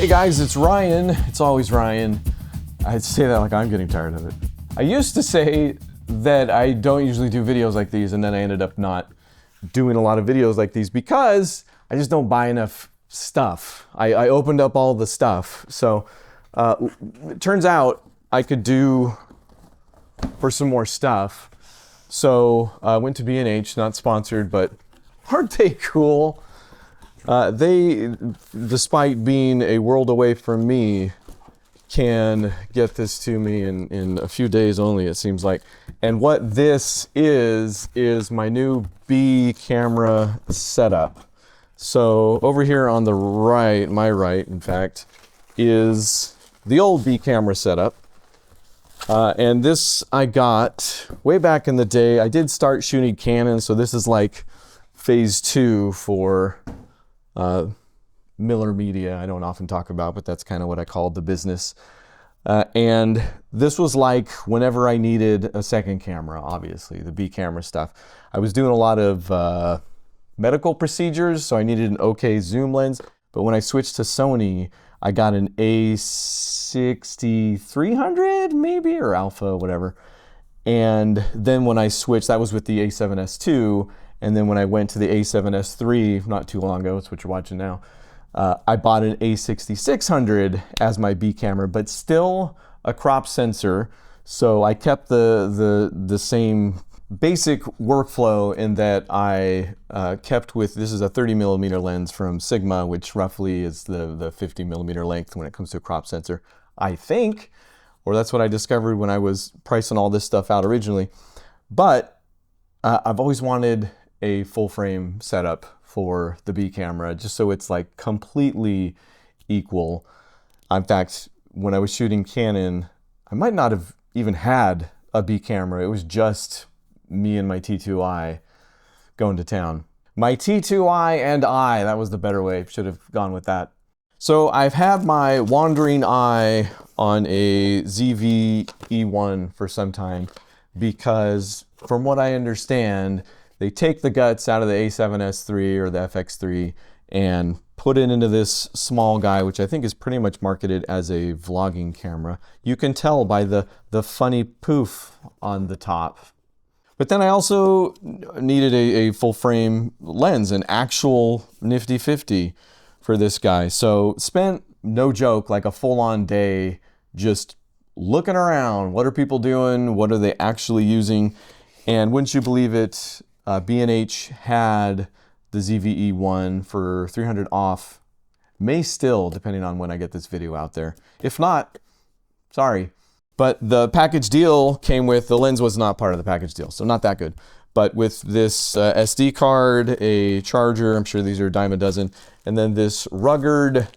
Hey guys, it's Ryan. It's always Ryan. I'd say that like I'm getting tired of it. I used to say that I don't usually do videos like these, and then I ended up not doing a lot of videos like these because I just don't buy enough stuff. I opened up all the stuff. So it turns out I could do for some more stuff. So I went to B&H, not sponsored, but aren't they cool? They, despite being a world away from me, can get this to me in a few days only, it seems like. And what this is my new B camera setup. So over here on the right, my right, in fact, is the old B camera setup. And this I got way back in the day. I did start shooting Canon, so this is like phase 2 for Miller Media. I don't often talk about, but that's kind of what I called the business. And this was like whenever I needed a second camera, obviously, the B camera stuff. I was doing a lot of medical procedures, so I needed an okay zoom lens. But when I switched to Sony, I got an A6300 maybe, or Alpha, whatever. And then when I switched, that was with the A7S II. And then when I went to the A7S III, not too long ago, it's what you're watching now, I bought an A6600 as my B camera, but still a crop sensor. So I kept the same basic workflow in that I kept with, this is a 30mm lens from Sigma, which roughly is the 50mm length when it comes to a crop sensor, I think, or that's what I discovered when I was pricing all this stuff out originally. But I've always wanted a full frame setup for the B camera, just so it's like completely equal. In fact, when I was shooting Canon, I might not have even had a B camera. It was just me and my T2i going to town. My T2i and I, that was the better way. Should have gone with that. So I've had my wandering eye on a ZV-E1 for some time because from what I understand, they take the guts out of the A7S III or the FX3 and put it into this small guy, which I think is pretty much marketed as a vlogging camera. You can tell by the funny poof on the top. But then I also needed a full frame lens, an actual nifty 50 for this guy. So spent, no joke, like a full-on day just looking around. What are people doing? What are they actually using? And wouldn't you believe it, B&H had the ZV-E1 for $300 off. May still, depending on when I get this video out there. If not, sorry. But the package deal came with, the lens was not part of the package deal, so not that good. But with this SD card, a charger, I'm sure these are a dime a dozen, and then this rugged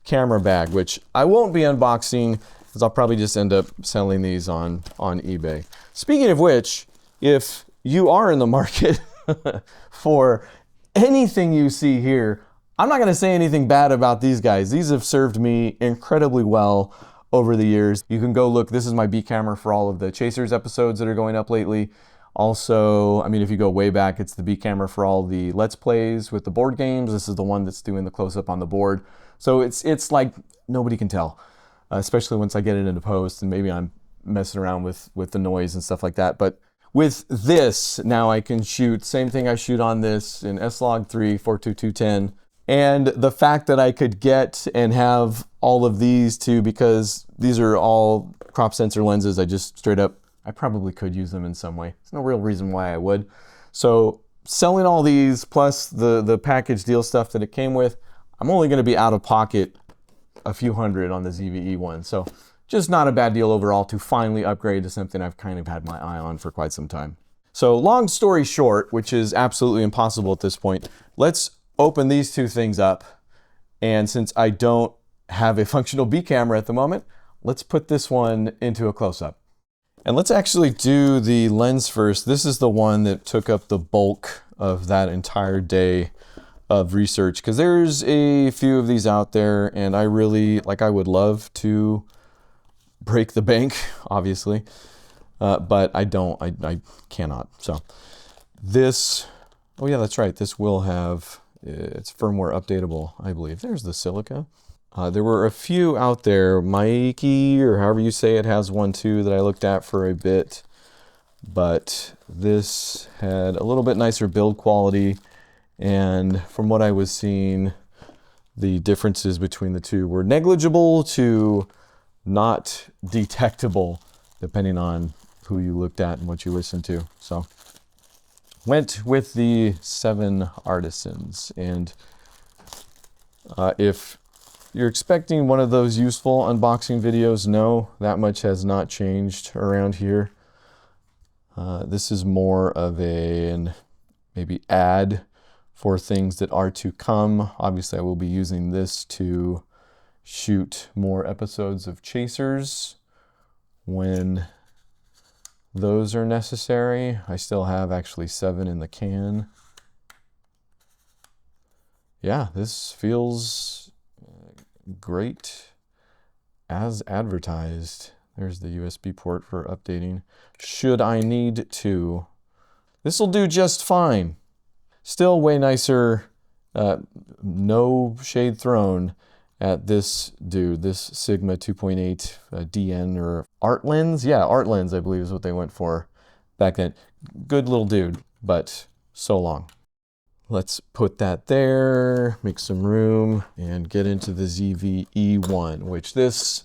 camera bag, which I won't be unboxing because I'll probably just end up selling these on eBay. Speaking of which, if you are in the market for anything you see here, I'm not going to say anything bad about these guys. These have served me incredibly well over the years. You can go look. This is my B camera for all of the Chasers episodes that are going up lately. Also, I mean, if you go way back, it's the B camera for all the Let's Plays with the board games. This is the one that's doing the close-up on the board. So it's like nobody can tell, especially once I get it into post and maybe I'm messing around with the noise and stuff like that. But with this, now I can shoot, same thing I shoot on this in S-Log3, 42210. And the fact that I could get and have all of these too, because these are all crop sensor lenses, I just straight up, I probably could use them in some way. There's no real reason why I would. So selling all these plus the package deal stuff that it came with, I'm only going to be out of pocket a few hundred on the ZV-E1. So just not a bad deal overall to finally upgrade to something I've kind of had my eye on for quite some time. So long story short, which is absolutely impossible at this point, let's open these two things up. And since I don't have a functional B camera at the moment, let's put this one into a close-up. And let's actually do the lens first. This is the one that took up the bulk of that entire day of research, because there's a few of these out there and I really, like, I would love to break the bank, obviously, but I don't, I cannot. So this, oh yeah, that's right. This will have, it's firmware updatable, I believe. There's the silica. There were a few out there, Mikey, or however you say it, has one too that I looked at for a bit. But this had a little bit nicer build quality, and from what I was seeing, the differences between the two were negligible to not detectable, depending on who you looked at and what you listened to. So went with the 7Artisans, and if you're expecting one of those useful unboxing videos, no, that much has not changed around here. This is more of an maybe ad for things that are to come. Obviously, I will be using this to shoot more episodes of Chasers when those are necessary. I still have actually 7 in the can. Yeah, this feels great as advertised. There's the USB port for updating. Should I need to. This will do just fine. Still way nicer, no shade thrown at this dude, this Sigma 2.8 DN or Art Lens. Yeah, Art Lens, I believe is what they went for back then. Good little dude, but so long. Let's put that there, make some room, and get into the ZV-E1, which this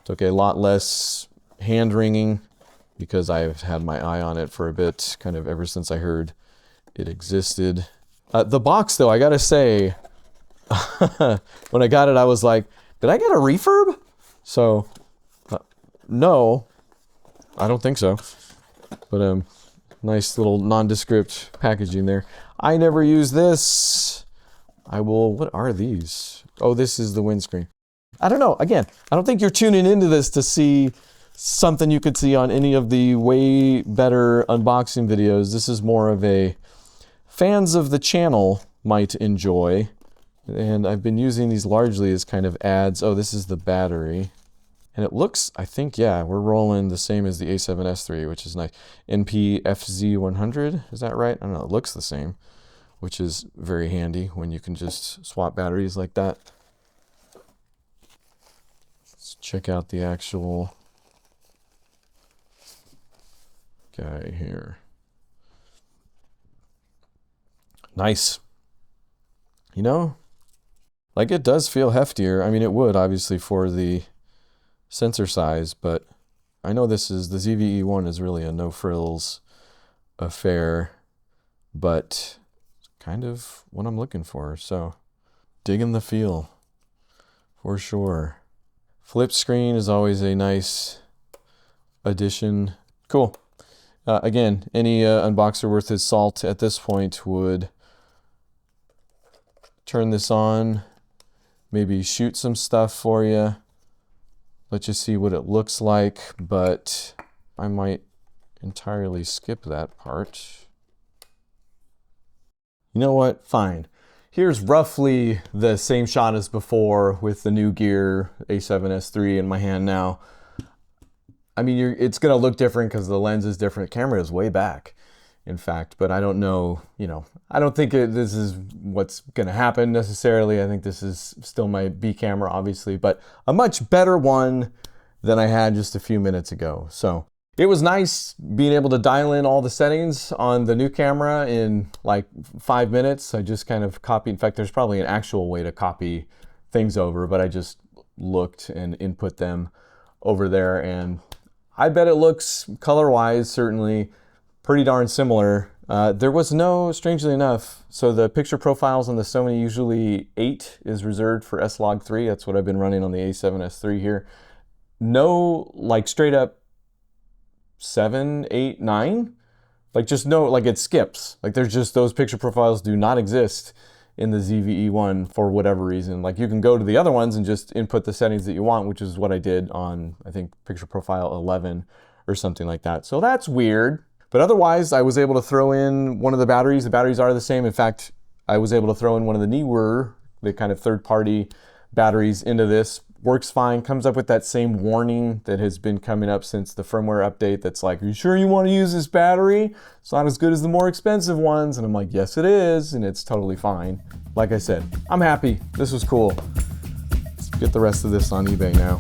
took a lot less hand-wringing because I've had my eye on it for a bit, kind of ever since I heard it existed. The box, though, I gotta say, when I got it, I was like, did I get a refurb? So, no, I don't think so. But nice little nondescript packaging there. I never use this. I will, what are these? Oh, this is the windscreen. I don't know. Again, I don't think you're tuning into this to see something you could see on any of the way better unboxing videos. This is more of a fans of the channel might enjoy. And I've been using these largely as kind of ads. Oh, this is the battery. And it looks, I think, yeah, we're rolling the same as the A7S III, which is nice. NP-FZ100, is that right? I don't know, it looks the same, which is very handy when you can just swap batteries like that. Let's check out the actual guy here. Nice. You know, like it does feel heftier. I mean, it would obviously for the sensor size, but I know this is, the ZV-E1 is really a no frills affair, but kind of what I'm looking for. So digging the feel for sure. Flip screen is always a nice addition. Cool. Again, any unboxer worth his salt at this point would turn this on, maybe shoot some stuff for you, let you see what it looks like, but I might entirely skip that part. You know what? Fine. Here's roughly the same shot as before with the new gear, A7S III in my hand now. I mean, it's going to look different because the lens is different. The camera is way back, in fact, but I don't know, you know, I don't think this is what's going to happen necessarily. I think this is still my B camera, obviously, but a much better one than I had just a few minutes ago. So it was nice being able to dial in all the settings on the new camera in like 5 minutes. I just kind of copied. In fact, there's probably an actual way to copy things over, but I just looked and input them over there, and I bet it looks color-wise certainly pretty darn similar. There was no, strangely enough, so the picture profiles on the Sony, usually 8 is reserved for S-Log3. That's what I've been running on the A7S III here. No, like straight up 7, 8, 9. Like just no, like it skips. Like there's just, those picture profiles do not exist in the ZV-E1 for whatever reason. Like you can go to the other ones and just input the settings that you want, which is what I did on, I think, picture profile 11 or something like that. So that's weird. But otherwise, I was able to throw in one of the batteries. The batteries are the same. In fact, I was able to throw in one of the Neewer, the kind of third-party batteries into this. Works fine, comes up with that same warning that has been coming up since the firmware update that's like, are you sure you want to use this battery? It's not as good as the more expensive ones. And I'm like, yes, it is, and it's totally fine. Like I said, I'm happy. This was cool. get the rest of this on eBay now.